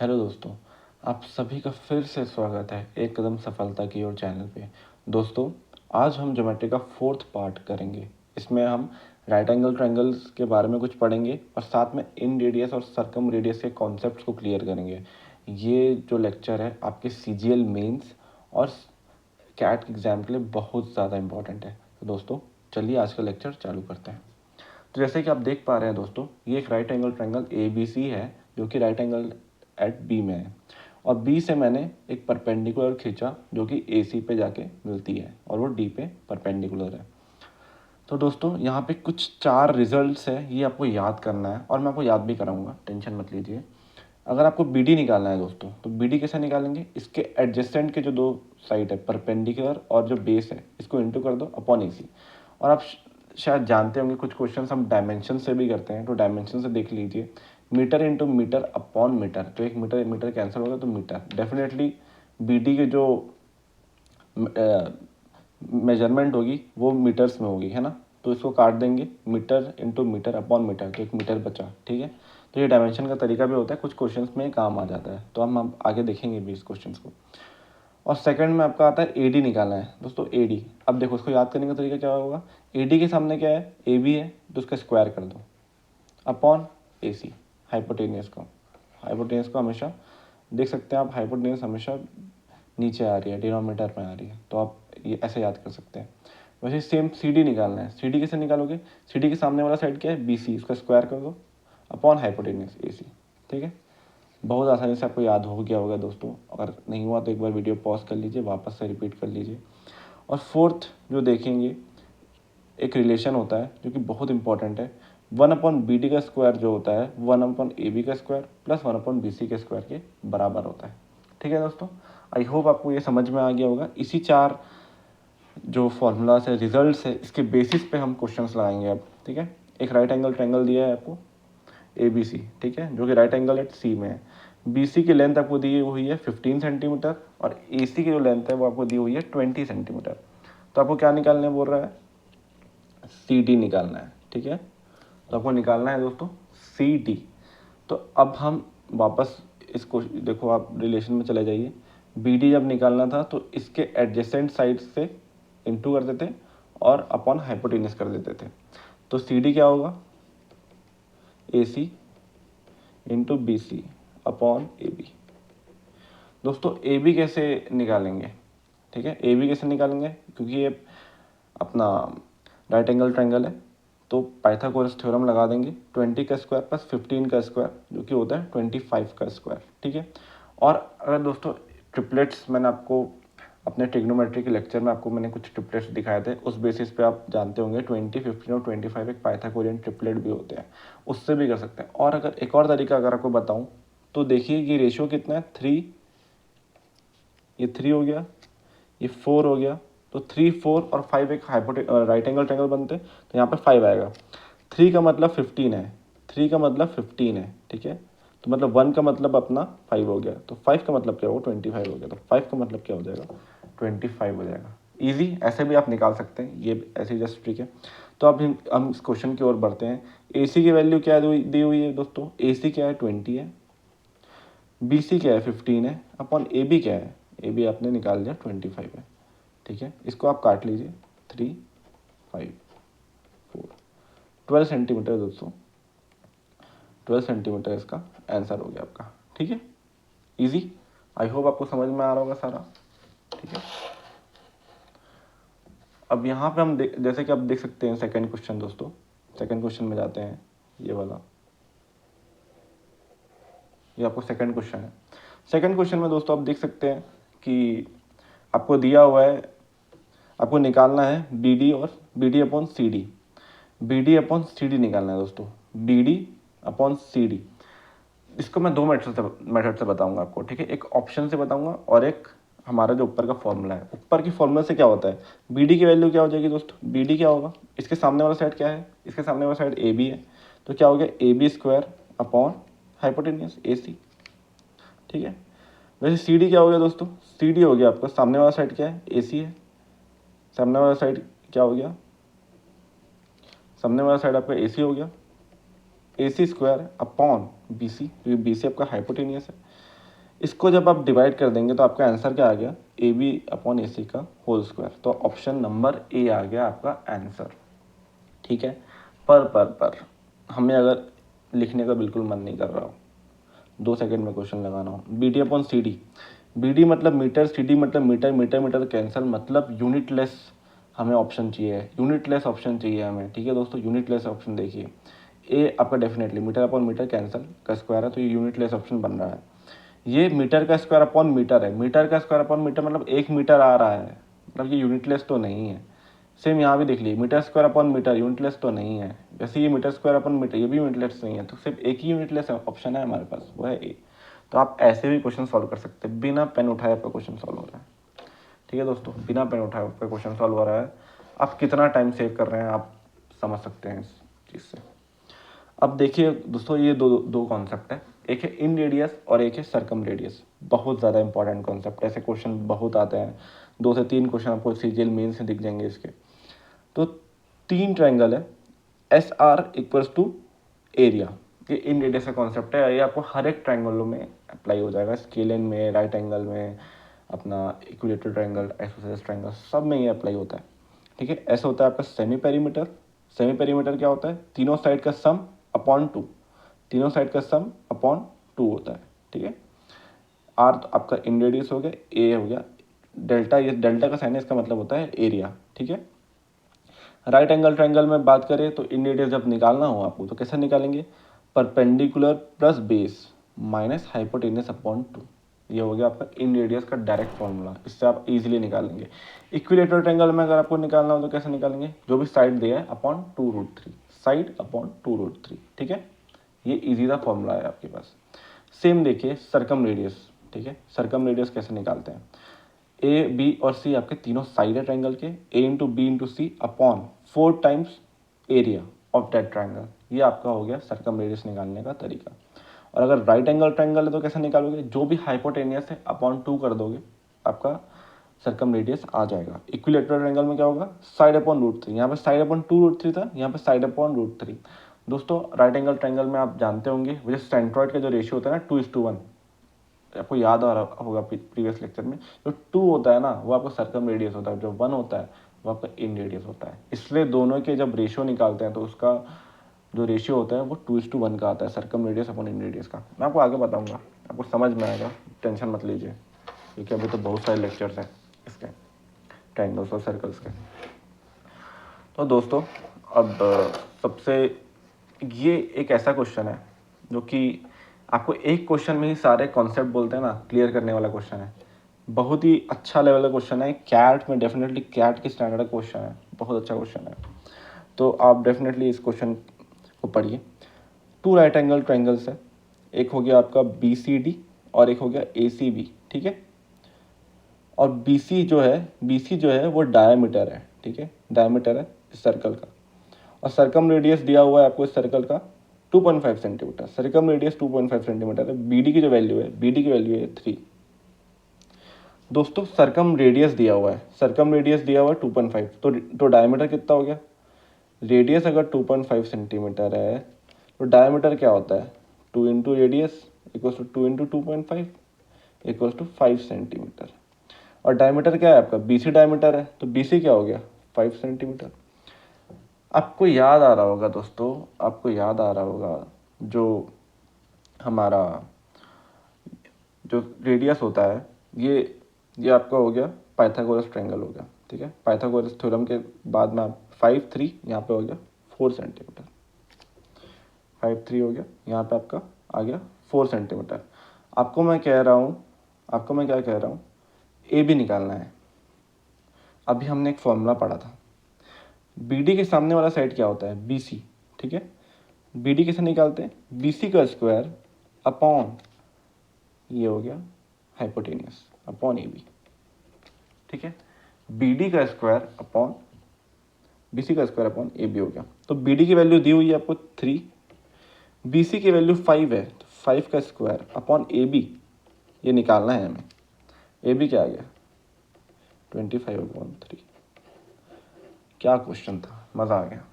Hello दोस्तों, आप सभी का फिर से स्वागत है एक कदम सफलता की ओर चैनल पे। दोस्तों, आज हम ज्योमेट्री का फोर्थ पार्ट करेंगे। इसमें हम राइट एंगल ट्रायंगल्स के बारे में कुछ पढ़ेंगे और साथ में इन रेडियस और सर्कम रेडियस के कॉन्सेप्ट्स को क्लियर करेंगे। ये जो लेक्चर है आपके CGL मेंस और कैट एग्जाम के लिए बहुत ज़्यादा इंपॉर्टेंट है। तो दोस्तों, चलिए आज का लेक्चर चालू करते हैं। तो जैसे कि आप देख पा रहे हैं दोस्तों, ये एक राइट एंगल ट्रायंगल ABC है जो कि राइट एंगल एट बी में है, और बी से मैंने एक परपेंडिकुलर खींचा जो कि AC पे जाके मिलती है और वो D पे परपेंडिकुलर है। तो दोस्तों, यहाँ पे कुछ 4 रिजल्ट्स है, ये आपको याद करना है और मैं आपको याद भी कराऊंगा, टेंशन मत लीजिए। अगर आपको BD निकालना है दोस्तों, तो BD कैसे निकालेंगे? इसके एडजेसेंट के जो दो साइड है परपेंडिकुलर और जो बेस है, इसको इंटू कर दो अपॉन AC। और आप शायद जानते होंगे कुछ क्वेश्चन हम डायमेंशन से भी करते हैं, तो डायमेंशन से देख लीजिए। Metre into metre upon metre, तो एक मीटर मीटर कैंसिल होगा तो मीटर। डेफिनेटली BD के जो मेजरमेंट होगी वो मीटर्स में होगी, है ना। तो इसको काट देंगे, metre into metre upon metre, तो एक मीटर बचा, ठीक है। तो ये डायमेंशन का तरीका भी होता है, कुछ क्वेश्चंस में काम आ जाता है, तो हम आगे देखेंगे भी इस क्वेश्चंस को। और सेकंड में आपका आता है AD निकालना है दोस्तों, AD। अब देखो, उसको याद करने का तरीका क्या होगा? AD के सामने क्या है? AB है, तो उसका स्क्वायर कर दो अपॉन AC, हाइपोटेनियस को हमेशा देख सकते हैं आप, हाइपोटेनियस हमेशा नीचे आ रही है, डिनोमिनेटर में आ रही है, तो आप ये ऐसे याद कर सकते हैं। वैसे सेम CD निकालना है। CD कैसे निकालोगे? CD के सामने वाला साइड क्या है? BC, उसका स्क्वायर कर दो अपॉन हाइपोटेनियस AC, ठीक है। बहुत आसानी से आपको याद हो गया होगा दोस्तों। अगर नहीं हुआ तो एक बार वीडियो पॉज कर लीजिए, वापस से रिपीट कर लीजिए। और फोर्थ जो देखेंगे, एक रिलेशन होता है जो कि बहुत इंपॉर्टेंट है। 1/BD का स्क्वायर जो होता है 1/AB का स्क्वायर प्लस 1/BC के स्क्वायर के बराबर होता है, ठीक है दोस्तों। आई होप आपको ये समझ में आ गया होगा। इसी 4 जो फॉर्मूलाज है, रिजल्ट्स है, इसके बेसिस पे हम क्वेश्चंस लगाएंगे अब, ठीक है। एक राइट एंगल ट्रायंगल दिया है आपको ABC, ठीक है, जो कि राइट एंगल एट C में है। BC की लेंथ आपको दी हुई है 15 सेंटीमीटर और AC की जो लेंथ है वो आपको दी हुई है 20 सेंटीमीटर। तो आपको क्या निकालने बोल रहा है? CD निकालना है, ठीक है। तो आपको निकालना है दोस्तों CD। तो अब हम वापस इसको देखो, आप रिलेशन में चले जाइए। BD जब निकालना था तो इसके एडजेसेंट साइड से इंटू कर देते और अपॉन हाइपोटेनियस कर देते थे। तो CD क्या होगा? AC into BC upon AB। दोस्तों, AB कैसे निकालेंगे? ठीक है, AB कैसे निकालेंगे? क्योंकि ये अपना राइट एंगल ट्रायंगल है, तो पाइथागोरस थ्योरम लगा देंगे। 20 का स्क्वायर प्लस 15 का स्क्वायर जो कि होता है 25 का स्क्वायर, ठीक है। और अगर दोस्तों ट्रिपलेट्स, मैंने आपको अपने ट्रिग्नोमेट्री के लेक्चर में आपको मैंने कुछ ट्रिपलेट्स दिखाए थे, उस बेसिस पे आप जानते होंगे 20, 15 और 25 एक पाइथागोरियन ट्रिपलेट भी होते हैं, उससे भी कर सकते हैं। और अगर एक और तरीका अगर आपको बताऊं तो देखिए, ये रेशियो कितना है? 3, ये 3 हो गया, ये 4 हो गया, तो 3, 4 और 5 एक राइट एंगल ट्रायंगल बनते हैं, तो यहाँ पे 5 आएगा। 3 का मतलब 15 है, 3 का मतलब 15 है, ठीक है। तो मतलब 1 का मतलब अपना 5 हो गया, तो 5 का मतलब क्या होगा? 25 हो गया, तो 5 का मतलब क्या हो जाएगा? 25 हो जाएगा। ईजी, ऐसे भी आप निकाल सकते हैं, ये ऐसी जस्ट ट्रिक है। तो अब हम इस क्वेश्चन की ओर बढ़ते हैं। AC की वैल्यू क्या दी हुई है दोस्तों? AC क्या है? 20 है। BC क्या है? 15 है। अपॉन AB क्या है? AB आपने निकाल दिया, 25 है, ठीक है। इसको आप काट लीजिए, 3, 5, 4, 12 सेंटीमीटर दोस्तों, 12 सेंटीमीटर इसका आंसर हो गया आपका, ठीक है। इजी, आई होप आपको समझ में आ रहा होगा सारा, ठीक है। अब यहाँ पे हम जैसे कि आप देख सकते हैं सेकंड क्वेश्चन दोस्तों, सेकंड क्वेश्चन में जाते हैं। ये वाला, ये आपको सेकंड क्वेश्चन है। सेकंड क्वेश्चन में दोस्तों आप देख सकते हैं कि आपको दिया हुआ है, आपको निकालना है BD और BD upon CD। BD upon CD निकालना है दोस्तों, BD अपॉन CD। इसको मैं 2 मेथड से बताऊंगा आपको, ठीक है। एक ऑप्शन से बताऊंगा और एक हमारा जो ऊपर का फॉर्मूला है। ऊपर की फॉर्मूला से क्या होता है? BD की वैल्यू क्या हो जाएगी दोस्तों? BD क्या होगा? इसके सामने वाला साइड क्या है? इसके सामने वाला साइड AB है, तो क्या हो गया? AB square upon hypotenuse AC, ठीक है। वैसे CD क्या हो गया दोस्तों? CD हो गया आपका, सामने वाला साइड क्या है? AC है। सामने वाला साइड क्या हो गया? सामने वाला साइड आपका AC हो गया, AC स्क्वायर अपॉन BC, क्योंकि BC आपका हाइपोटेनियस है। इसको जब आप डिवाइड कर देंगे तो आपका आंसर क्या आ गया, ए बी अपॉन ए सी का होल स्क्वायर। तो ऑप्शन नंबर ए आ गया आपका आंसर। ठीक है, पर हमें अगर लिखने का बिल्कुल मन नहीं कर रहा हो, 2 सेकंड में क्वेश्चन लगाना हो, B D upon C D, B D मतलब मीटर, सी डी मतलब मीटर, मीटर मीटर कैंसिल, मतलब यूनिट लेस हमें ऑप्शन चाहिए, यूनिट लेस ऑप्शन चाहिए हमें। ठीक है दोस्तों, यूनिट लेस ऑप्शन देखिए, ए आपका definitely metre upon metre cancel का स्क्वायर है, तो ये यूनिट लेस ऑप्शन बन रहा है। ये मीटर का स्क्वायर अपॉन मीटर है, मीटर का स्क्वायर अपॉन मीटर मतलब 1 मीटर आ रहा है, मतलब ये यूनिटलेस तो नहीं है। सेम यहाँ भी देख लीजिए, metre square upon metre unitless तो नहीं है, जैसे ये मीटर स्क्वायर अपॉन मीटर ये भी यूनिटलेस नहीं है, तो सिर्फ एक ही यूनिटलेस ऑप्शन है हमारे पास, वो है ए। तो आप ऐसे भी क्वेश्चन सॉल्व कर सकते हैं, बिना पेन उठाए आपका क्वेश्चन सॉल्व हो रहा है। ठीक है दोस्तों, बिना पेन उठाए आपका क्वेश्चन सॉल्व हो रहा है। आप कितना टाइम सेव कर रहे हैं आप समझ सकते हैं इस चीज़ से। अब देखिए दोस्तों, ये दो दो कॉन्सेप्ट है, एक है इन रेडियस और एक है सरकम रेडियस। बहुत ज़्यादा इंपॉर्टेंट कॉन्सेप्ट, ऐसे क्वेश्चन बहुत आते हैं, 2 से 3 क्वेश्चन आपको सीजीएल मेन से दिख जाएंगे इसके। तो 3 ट्रायंगल है, S R equals to area, ये इन रेडियस का कॉन्सेप्ट है, ये आपको हर एक ट्रायंगलों में अप्लाई हो जाएगा, स्केलन में, राइट एंगल में, अपना इक्विलेटरल ट्रायंगल, आइसोसेलेस ट्रायंगल, सब में ये अप्लाई होता है। ठीक है, ऐसा होता है आपका सेमी पेरीमीटर। सेमी पेरीमीटर क्या होता है, तीनों साइड का सम अपॉन 2, तीनों साइड का सम अपॉन 2 होता है। ठीक है, आर तो आपका इन रेडियस हो गया, ए हो गया डेल्टा, ये डेल्टा का साइन है, इसका मतलब होता है एरिया। ठीक है, राइट एंगल ट्रायंगल में बात करें तो इन रेडियस जब निकालना हो आपको तो कैसे निकालेंगे, perpendicular plus base minus hypotenuse upon 2, ये हो गया आपका इन रेडियस का डायरेक्ट फॉर्मूला, इससे आप इजीली निकालेंगे। इक्विलेटरल ट्रायंगल में अगर आपको निकालना हो तो कैसे निकालेंगे, जो भी साइड दिया है अपॉन 2√3, साइड अपॉन 2√3। ठीक है, ये इजी सा फॉर्मूला है आपके पास। सेम देखिए सर्कम रेडियस। ठीक है, सर्कम रेडियस कैसे निकालते हैं, ए बी और सी आपके तीनों साइड है ट्रायंगल के, A into B into C upon 4 times area of that triangle, ये आपका हो गया सर्कम रेडियस निकालने का तरीका। और अगर राइट एंगल ट्रायंगल है तो कैसे निकालोगे, जो भी हाइपोटेनियस है अपॉन 2 कर दोगे, आपका सर्कम रेडियस आ जाएगा। इक्विलेटरल ट्रायंगल में क्या होगा, साइड अपॉन √3, यहाँ पे साइड अपॉन 2√3 था, यहाँ पे साइड अपॉन √3। दोस्तों राइट एंगल ट्रायंगल में आप जानते होंगे वो जो सेंट्रॉइड का जो रेशियो होता है ना 2:1, आपको याद आ रहा होगा प्रीवियस लेक्चर में, जो 2 होता है ना वो आपका सर्कम रेडियस होता है, जो 1 होता है वो आपका इन रेडियस होता है। इसलिए दोनों के जब रेशियो निकालते हैं तो उसका जो रेशियो होता है वो 2:1 का आता है, सर्कम रेडियस अपॉन इन रेडियस का। मैं आपको आगे बताऊंगा, आपको समझ में आएगा, टेंशन मत लीजिए, क्योंकि अभी तो बहुत सारे लेक्चर्स हैं इसके, ट्रायंगल्स और सर्कल्स के। तो दोस्तों अब सबसे ये एक ऐसा क्वेश्चन है जो कि आपको एक क्वेश्चन में ही सारे कॉन्सेप्ट बोलते हैं ना क्लियर करने वाला क्वेश्चन है, बहुत ही अच्छा लेवल का क्वेश्चन है, कैट में डेफिनेटली कैट की स्टैंडर्ड क्वेश्चन है, बहुत अच्छा क्वेश्चन है। तो आप डेफिनेटली इस क्वेश्चन को पढ़िए। 2 राइट एंगल ट्रायंगल्स है, एक हो गया आपका बी सी डी और एक हो गया ए सी बी। ठीक है, और बी सी जो है वो डायमीटर है। ठीक है, डायमीटर है इस सर्कल का, और सर्कम रेडियस दिया हुआ है आपको इस सर्कल का 2.5 सेंटीमीटर, सर्कम रेडियस 2.5 सेंटीमीटर है। बीडी की जो वैल्यू है, बीडी की वैल्यू है 3। दोस्तों सर्कम रेडियस दिया हुआ है, सर्कम रेडियस दिया हुआ है 2.5, तो डायमीटर कितना हो गया, रेडियस अगर 2.5 सेंटीमीटर है तो डायमीटर क्या होता है, 2 into radius equals to 2 into 2.5 equals to 5 centimetre. और डायमीटर क्या है आपका, बीसी डायमीटर है, तो बीसी क्या हो गया 5 सेंटीमीटर। आपको याद आ रहा होगा दोस्तों, आपको याद आ रहा होगा जो हमारा जो रेडियस होता है, ये आपका हो गया पाइथागोरस ट्रायंगल हो गया। ठीक है, पाइथागोरस थ्योरम के बाद में आप 5 3 यहाँ पे हो गया 4 सेंटीमीटर, 5 3 हो गया, यहाँ पे आपका आ गया 4 सेंटीमीटर। आपको मैं क्या कह रहा हूँ, ए भी निकालना है। अभी हमने एक फॉर्मूला पढ़ा था, बीडी के सामने वाला साइड क्या होता है, बीसी। ठीक है, बीडी कैसे निकालते हैं, बीसी का स्क्वायर अपॉन ये हो गया हाइपोटेनियस अपॉन ए बी। ठीक है, बीडी का स्क्वायर अपॉन बीसी का स्क्वायर अपॉन ए बी हो गया। तो बीडी की वैल्यू दी हुई है आपको 3, बीसी की वैल्यू 5 है, तो 5 का स्क्वायर अपॉन ए बी ये निकालना है हमें। ए बी क्या आ गया 25/3। क्या क्वेश्चन था, मज़ा आ गया,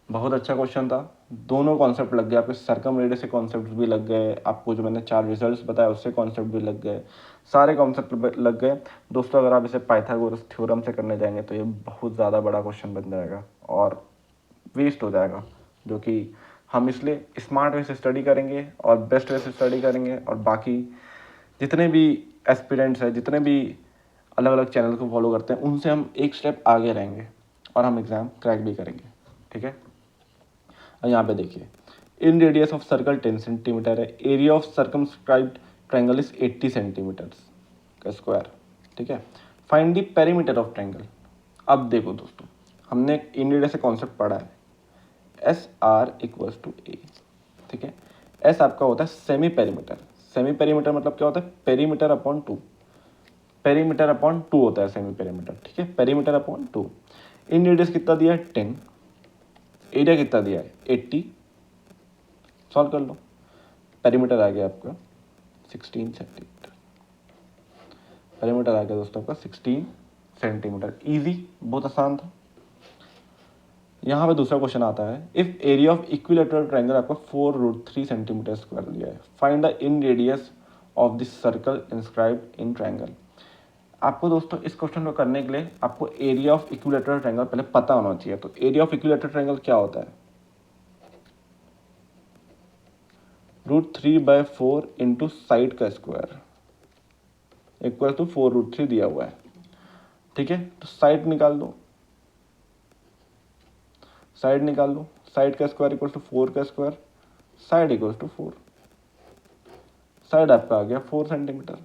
बहुत अच्छा क्वेश्चन था, दोनों कॉन्सेप्ट लग गए, आपके सर्कम रेडियस के कॉन्सेप्ट भी लग गए, आपको जो मैंने 4 रिजल्ट्स बताया उससे कॉन्सेप्ट भी लग गए, सारे कॉन्सेप्ट लग गए दोस्तों। अगर आप इसे पाइथागोरस थ्योरम से करने जाएंगे तो ये बहुत ज़्यादा बड़ा क्वेश्चन बन जाएगा और वेस्ट हो जाएगा, जो कि हम इसलिए स्मार्ट वे से स्टडी करेंगे और बेस्ट वे से स्टडी करेंगे, और बाकी जितने भी एस्पिरेंट्स हैं, जितने भी अलग अलग चैनल को फॉलो करते हैं, उनसे हम एक स्टेप आगे रहेंगे और हम एग्ज़ाम क्रैक भी करेंगे, ठीक है। और यहाँ पे देखिए, in radius of circle 10 centimetre है, area of circumscribed triangle is 80 centimetres का स्क्वायर, ठीक है। Find the perimeter of triangle. अब देखो दोस्तों, हमने इन रेडियस से कॉन्सेप्ट पढ़ा है, एस आर इक्वल्स टू ए, ठीक है। एस आपका होता है सेमी पेरीमीटर, सेमी पेरीमीटर मतलब क्या होता है, पेरीमीटर अपॉन 2, पेरीमीटर अपॉन 2 होता है सेमी पेरीमीटर, ठीक है, पेरीमीटर अपॉन 2। इन रेडियस कितना दिया है 10, एरिया कितना दिया है 80, सॉल्व कर लो, पेरीमीटर आ गया आपका 16 सेंटीमीटर, पेरीमीटर आ गया दोस्तों आपका 16 सेंटीमीटर। इजी, बहुत आसान था। यहाँ पे दूसरा क्वेश्चन आता है, if area of equilateral triangle आपका 4√3 सेंटीमीटर स्क्वायर दिया है, find the in radius of this circle inscribed in triangle. आपको दोस्तों इस क्वेश्चन को करने के लिए आपको एरिया ऑफ इक्विलेटरल ट्रायंगल पहले पता होना चाहिए। तो एरिया ऑफ इक्विलेटरल ट्रायंगल क्या होता है, √3/4 इंटू साइड का स्क्वायर इक्वल टू 4√3 दिया हुआ है, ठीक है। तो साइड निकाल दो, साइड निकाल दो, साइड का स्क्वायर इक्वल टू 4 का square, side equal to 4, side आपका आ गया 4 सेंटीमीटर।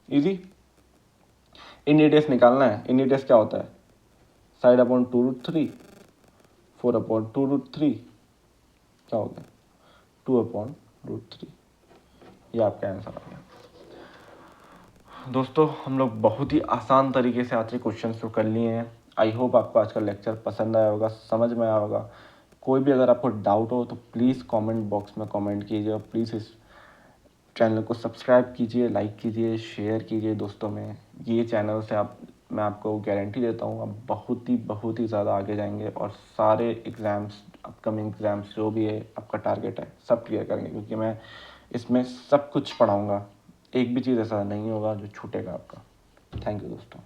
इजी। इन रेडियस निकालना है, इन रेडियस क्या होता है, साइड अपॉन 2√3, 4/2√3 क्या हो गया 2/√3, ये आपका आंसर आ गया। दोस्तों हम लोग बहुत ही आसान तरीके से आज के क्वेश्चन को कर लिए हैं। आई होप आपको आज का लेक्चर पसंद आया होगा, समझ में आया होगा। कोई भी अगर आपको डाउट हो तो प्लीज़ कमेंट बॉक्स में कमेंट कीजिए, और प्लीज़ इस चैनल को सब्सक्राइब कीजिए, लाइक कीजिए, शेयर कीजिए दोस्तों में। ये चैनल से मैं आपको गारंटी देता हूँ आप बहुत ही ज़्यादा आगे जाएंगे, और सारे एग्ज़ाम्स, अपकमिंग एग्ज़ाम्स जो भी है आपका टारगेट है सब क्लियर करेंगे, क्योंकि मैं इसमें सब कुछ पढ़ाऊँगा। एक भी चीज़ ऐसा नहीं होगा जो छूटेगा आपका। थैंक यू दोस्तों।